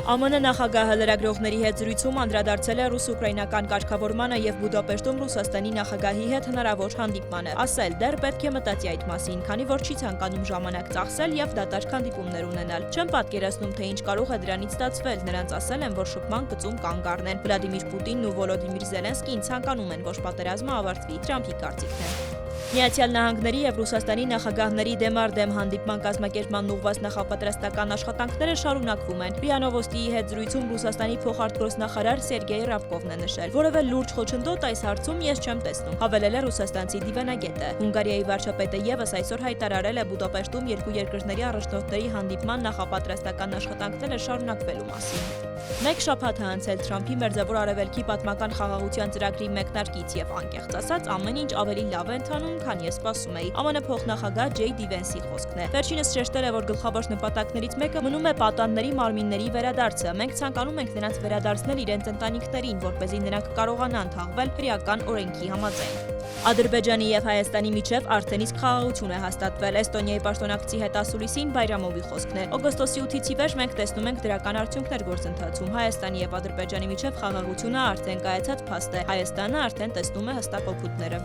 ԱՄՆ նախագահը լրագրողների հետ զրույցում անդրադարձել է ռուս-ուկրաինական կարգավորմանը եւ Բուդապեշտում Ռուսաստանի նախագահի հետ հնարավոր հանդիպմանը։ Ասել՝ դեռ պետք է մտածի այդ մասին, քանի որ չի ցանկանում ժամանակ ծախսել եւ դատարկ հանդիպումներ ունենալ։ Չեմ պատկերացնում, թե ինչ կարող է դրանից ստացվել։ Նրանց ասել են, որ շփման գծում կանգ առնեն։ Վլադիմիր Պուտինն ու Վոլոդիմիր Զելենսկին ցանկանում են, որ պատերազմը ավարտվի։ Թրամփի կարծիքն է։ Միացյալ Նահանգների եւ Ռուսաստանի նախագահների դեմ հանդիպման կազմակերպման ուղղված նախապատրաստական աշխատանքները շարունակվում են։ ՌԻԱ Նովոստիի հետ զրույցում Ռուսաստանի փոխարտգործնախարար Սերգեյ Ռաբկովն է նշել, որևէ լուրջ խոչընդոտ այս հարցում ես չեմ տեսնում, հավելել է ռուսաստանցի դիվանագետը։ Հունգարիայի վարչապետը եւս այսօր հայտարարել է Բուդապեշտում երկու երկրների առաջնորդների հանդիպման նախապատրաստական աշխատանքները շարունակվելու մասին։ Մեկ շաբաթ է անցել Թրամփի Մերձավոր Արևելքի պատմական խաղաղության ծրագրի մեկնարկից եւ անկեղծ ասած ամեն ինչ ավելի լավ է ընթանում, քան ես սպասում էի։ ԱՄՆ փոխնախագահ Ջեյ Դի Վենսի խոսքն է։ Վերջինս շեշտել է, որ գլխավոր նպատակներից մեկը մնում է պատանների մարմինների վերադարձը։ Մենք ցանկանում ենք նրանց վերադարձնել իրենց ընտանիքներին, որպեսզի նրանք կարողանան թաղվել հրեական օրենքի համաձայն։ Ադրբեջանի եւ Հայաստանի միջև արդեն իսկ խաղաղություն է հաստատվել։ Էստոնիայի պաշտոնակցի հետ ասուլիսին Բայրամովի խոսքն է։ Օգոստոսի 8-ից ի վեր մենք տեսնում ենք դրական արդյունքներ գործընթացում։ Հայաստանի եւ Ադրբեջանի միջև խաղաղությունը արդեն կայացած փաստ է։ Հայաստանը արդեն տեսնում է հստակ օգուտները։